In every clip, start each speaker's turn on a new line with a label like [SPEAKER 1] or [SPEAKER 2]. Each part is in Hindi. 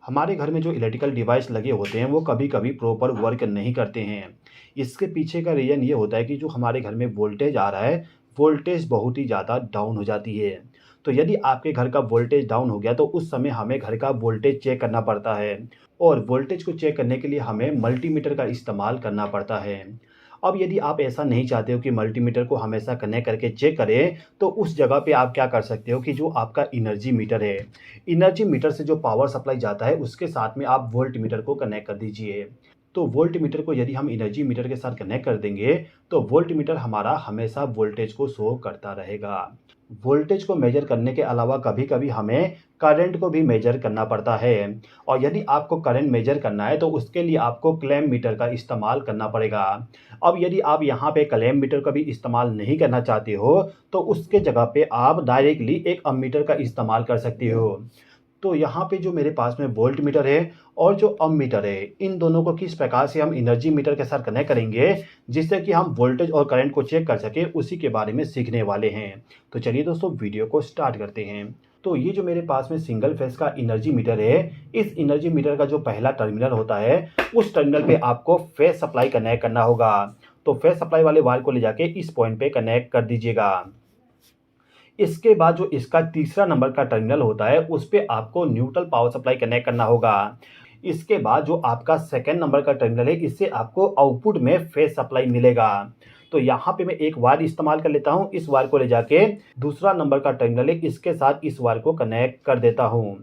[SPEAKER 1] हमारे घर में जो इलेक्ट्रिकल डिवाइस लगे होते हैं वो कभी-कभी प्रॉपर वर्क नहीं करते हैं। इसके पीछे का रीज़न ये होता है कि जो हमारे घर में वोल्टेज आ रहा है, वोल्टेज बहुत ही ज़्यादा डाउन हो जाती है। तो यदि आपके घर का वोल्टेज डाउन हो गया तो उस समय हमें घर का वोल्टेज चेक करना पड़ता है और वोल्टेज को चेक करने के लिए हमें मल्टीमीटर का इस्तेमाल करना पड़ता है। अब यदि आप ऐसा नहीं चाहते हो कि मल्टीमीटर को हमेशा कनेक्ट करके चेक करें, तो उस जगह पे आप क्या कर सकते हो कि जो आपका एनर्जी मीटर है, एनर्जी मीटर से जो पावर सप्लाई जाता है उसके साथ में आप वोल्ट मीटर को कनेक्ट कर दीजिए। तो वोल्ट मीटर को यदि हम एनर्जी मीटर के साथ कनेक्ट कर देंगे, तो वोल्ट मीटर हमारा हमेशा वोल्टेज को शो करता रहेगा। वोल्टेज को मेजर करने के अलावा कभी-कभी हमें करंट को भी मेजर करना पड़ता है और यदि आपको करंट मेजर करना है तो उसके लिए आपको क्लैम्प मीटर का इस्तेमाल करना पड़ेगा। अब यदि आप यहाँ पे क्लैम्प मीटर का भी इस्तेमाल नहीं करना चाहते हो, तो उसके जगह पे आप डायरेक्टली एक अमीटर का इस्तेमाल कर सकते हो। तो यहाँ पे जो मेरे पास में वोल्ट मीटर है और जो अमीटर है, इन दोनों को किस प्रकार से हम एनर्जी मीटर के साथ कनेक्ट करेंगे, जिससे कि हम वोल्टेज और करंट को चेक कर सकें, उसी के बारे में सीखने वाले हैं। तो चलिए दोस्तों वीडियो को स्टार्ट करते हैं। तो ये जो मेरे पास में सिंगल फेस का एनर्जी मीटर है, इस एनर्जी मीटर का जो पहला टर्मिनल होता है, उस टर्मिनल पे आपको फेस सप्लाई कनेक्ट करना होगा। तो फेस सप्लाई वाले वायर को ले जाके इस पॉइंट पे कनेक्ट कर दीजिएगा। इसके बाद जो इसका तीसरा नंबर का टर्मिनल होता है उस पे आपको न्यूट्रल पावर सप्लाई कनेक्ट करना होगा। इसके बाद जो आपका सेकंड नंबर का टर्मिनल है इससे आपको आउटपुट में फेज सप्लाई मिलेगा। तो यहाँ पे मैं एक वायर इस्तेमाल कर लेता हूँ, इस वायर को ले जाके दूसरा नंबर का टर्मिनल है इसके साथ इस वायर को कनेक्ट कर देता हूँ।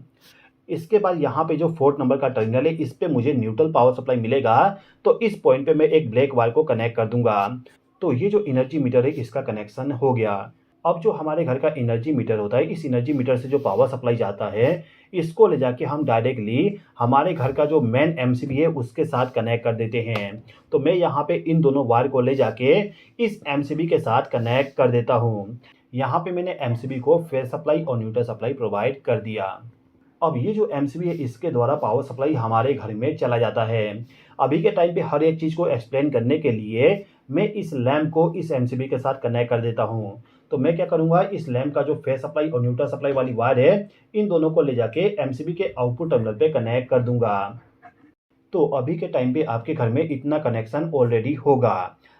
[SPEAKER 1] इसके बाद यहाँ पे जो फोर्थ नंबर का टर्मिनल है इस पे मुझे न्यूट्रल पावर सप्लाई मिलेगा, तो इस पॉइंट पे मैं एक ब्लैक वायर को कनेक्ट कर दूंगा। तो ये जो एनर्जी मीटर है इसका कनेक्शन हो गया। अब जो हमारे घर का एनर्जी मीटर होता है, इस एनर्जी मीटर से जो पावर सप्लाई जाता है, इसको ले जाके हम डायरेक्टली हमारे घर का जो मेन एमसीबी है उसके साथ कनेक्ट कर देते हैं। तो मैं यहाँ पे इन दोनों वायर को ले जाके इस एमसीबी के साथ कनेक्ट कर देता हूँ। यहाँ पे मैंने एमसीबी को फेज सप्लाई और न्यूट्रल सप्लाई प्रोवाइड कर दिया। अब ये जो एमसीबी है इसके द्वारा पावर सप्लाई हमारे घर में चला जाता है। अभी के टाइम पे हर एक चीज़ को एक्सप्लेन करने के लिए मैं इस लैम्प को इस एमसीबी के साथ कनेक्ट कर देता हूँ। तो मैं क्या करूँगा, इस लैम्प का जो फेस सप्लाई और न्यूट्रल सप्लाई वाली वायर है, इन दोनों को ले जाके एमसीबी के आउटपुट टर्मिनल पे कनेक्ट कर दूंगा। तो अभी के टाइम पे आपके घर में इतना कनेक्शन ऑलरेडी होगा।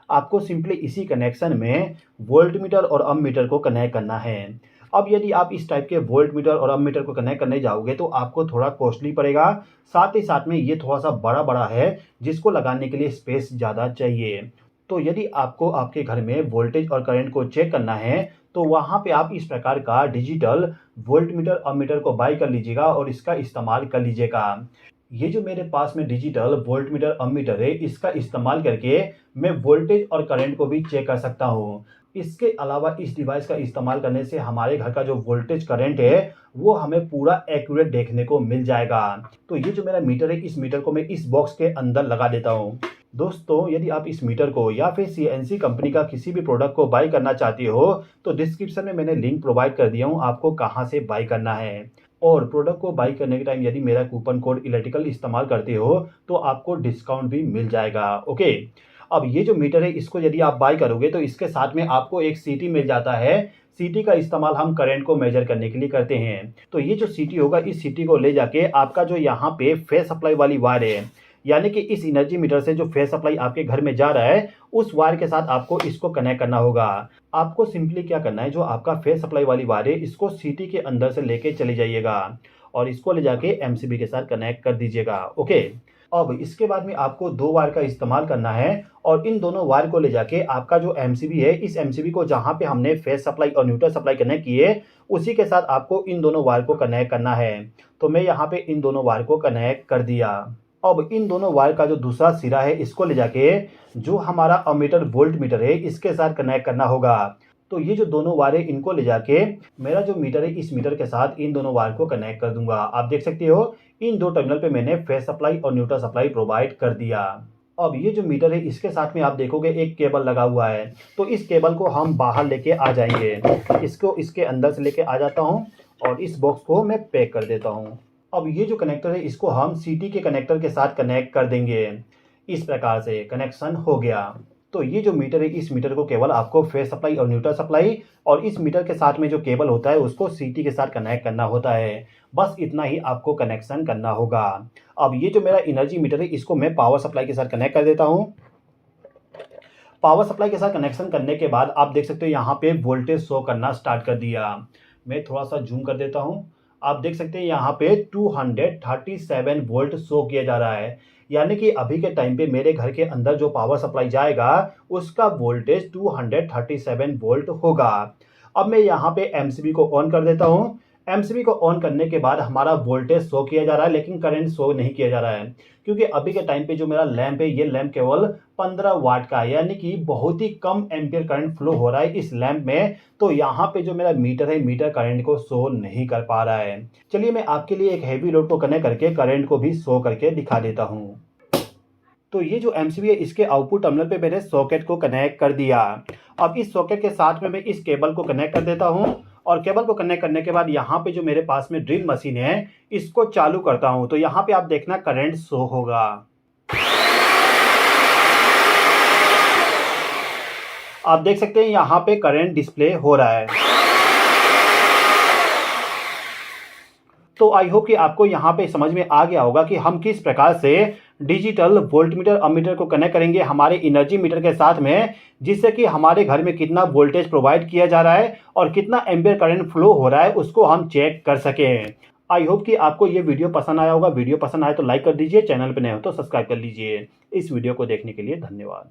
[SPEAKER 1] आपको सिंपली इसी कनेक्शन में वोल्ट मीटर और अममीटर को कनेक्ट करना है। अब यदि आप इस टाइप के वोल्ट मीटर और अममीटर को कनेक्ट करने जाओगे तो आपको थोड़ा कॉस्टली पड़ेगा। साथ ही साथ में ये थोड़ा सा बड़ा बड़ा है, जिसको लगाने के लिए स्पेस ज़्यादा चाहिए। तो यदि आपको आपके घर में वोल्टेज और करंट को चेक करना है तो वहाँ पे आप इस प्रकार का डिजिटल वोल्ट मीटर अममीटर को बाय कर लीजिएगा और इसका इस्तेमाल कर लीजिएगा। ये जो मेरे पास में डिजिटल वोल्ट मीटर अममीटर है, इसका इस्तेमाल करके मैं वोल्टेज और करंट को भी चेक कर सकता हूँ। इसके अलावा इस डिवाइस का इस्तेमाल करने से हमारे घर का जो वोल्टेज करंट है वो हमें पूरा एक्यूरेट देखने को मिल जाएगा। तो ये जो मेरा मीटर है, इस मीटर को मैं इस बॉक्स के अंदर लगा देता हूँ। दोस्तों, यदि आप इस मीटर को या फिर सीएनसी कंपनी का किसी भी प्रोडक्ट को बाय करना चाहते हो तो डिस्क्रिप्शन में मैंने लिंक प्रोवाइड कर दिया हूँ, आपको कहाँ से बाय करना है। और प्रोडक्ट को बाई करने के टाइम यदि मेरा कूपन कोड इलेक्ट्रिकल इस्तेमाल करते हो तो आपको डिस्काउंट भी मिल जाएगा। ओके, अब ये जो मीटर है इसको यदि आप बाई करोगे तो इसके साथ में आपको एक सीटी मिल जाता है। सीटी का इस्तेमाल हम करंट को मेजर करने के लिए करते हैं। तो ये जो सीटी होगा, इस सीटी को ले जाके आपका जो यहाँ पे फेस सप्लाई वाली वायर है, यानी कि इस एनर्जी मीटर से जो फेस सप्लाई आपके घर में जा रहा है, उस वायर के साथ आपको इसको कनेक्ट करना होगा। आपको सिंपली क्या करना है, जो आपका फेस सप्लाई वाली वायर है इसको सीटी के अंदर से लेके चले जाइएगा और इसको ले जाके एमसीबी के साथ कनेक्ट कर दीजिएगा। ओके, अब इसके बाद में आपको दो वायर का इस्तेमाल करना है और इन दोनों वायर को ले जाके आपका जो एमसीबी है, इस एमसीबी को जहां पे हमने फेस सप्लाई और न्यूट्रल सप्लाई कनेक्ट किए उसी के साथ आपको इन दोनों वायर को कनेक्ट करना है। तो मैं यहाँ पे इन दोनों वायर को कनेक्ट कर दिया। अब इन दोनों वायर का जो दूसरा सिरा है इसको ले जाके जो हमारा अमीटर वोल्ट मीटर है इसके साथ कनेक्ट करना होगा। तो ये जो दोनों वायर है इनको ले जाके मेरा जो मीटर है इस मीटर के साथ इन दोनों वायर को कनेक्ट कर दूंगा। आप देख सकते हो इन दो टर्मिनल पे मैंने फेस सप्लाई और न्यूट्रल सप्लाई प्रोवाइड कर दिया। अब ये जो मीटर है इसके साथ में आप देखोगे एक केबल लगा हुआ है, तो इस केबल को हम बाहर लेके आ जाएंगे। इसको इसके अंदर से लेके आ जाता हूँ और इस बॉक्स को मैं पैक कर देता हूँ। अब ये जो कनेक्टर है इसको हम सीटी के कनेक्टर के साथ कनेक्ट कर देंगे। इस प्रकार से कनेक्शन हो गया। तो ये जो मीटर है, इस मीटर को केवल आपको फेज सप्लाई और न्यूट्रल सप्लाई और इस मीटर के साथ में जो केबल होता है उसको सीटी के साथ कनेक्ट करना होता है। बस इतना ही आपको कनेक्शन करना होगा। अब ये जो मेरा एनर्जी मीटर है, इसको मैं पावर सप्लाई के साथ कनेक्ट कर देता हूँ। पावर सप्लाई के साथ कनेक्शन करने के बाद आप देख सकते हो यहाँ पे वोल्टेज शो करना स्टार्ट कर दिया। मैं थोड़ा सा जूम कर देता हूँ। आप देख सकते हैं यहाँ पे 237 वोल्ट शो किया जा रहा है, यानी कि अभी के टाइम पे मेरे घर के अंदर जो पावर सप्लाई जाएगा उसका वोल्टेज 237 वोल्ट होगा। अब मैं यहाँ पे एमसीबी को ऑन कर देता हूँ। एमसीबी को ऑन करने के बाद हमारा वोल्टेज शो किया जा रहा है, लेकिन करंट शो नहीं किया जा रहा है, क्योंकि अभी के टाइम पे जो मेरा लैंप है, ये लैंप केवल 15 वाट का है, यानी कि बहुत ही कम एम्पियर करंट फ्लो हो रहा है इस लैंप में। तो यहाँ पे जो मेरा मीटर है, मीटर करंट को शो नहीं कर पा रहा है। चलिए मैं आपके लिए एक हैवी लोड को कनेक्ट करके करंट को भी शो करके दिखा देता हूँ। तो ये जो एमसीबी है, इसके आउटपुट टर्मिनल पे मैंने सॉकेट को कनेक्ट कर दिया। अब इस सॉकेट के साथ में मैं इस केबल को कनेक्ट कर देता हूँ और केबल को कनेक्ट करने के बाद यहाँ पे जो मेरे पास में ड्रिल मशीन है, इसको चालू करता हूँ। तो यहाँ पे आप देखना करंट शो होगा। आप देख सकते हैं यहाँ पे करंट डिस्प्ले हो रहा है। तो आई होप कि आपको यहाँ पे समझ में आ गया होगा कि हम किस प्रकार से डिजिटल वोल्टमीटर अमीटर को कनेक्ट करेंगे हमारे एनर्जी मीटर के साथ में, जिससे कि हमारे घर में कितना वोल्टेज प्रोवाइड किया जा रहा है और कितना एम्पियर करंट फ्लो हो रहा है उसको हम चेक कर सकें। आई होप कि आपको ये वीडियो पसंद आया होगा। वीडियो पसंद आए तो लाइक कर दीजिए, चैनल पर नए हो तो सब्सक्राइब कर लीजिए। इस वीडियो को देखने के लिए धन्यवाद।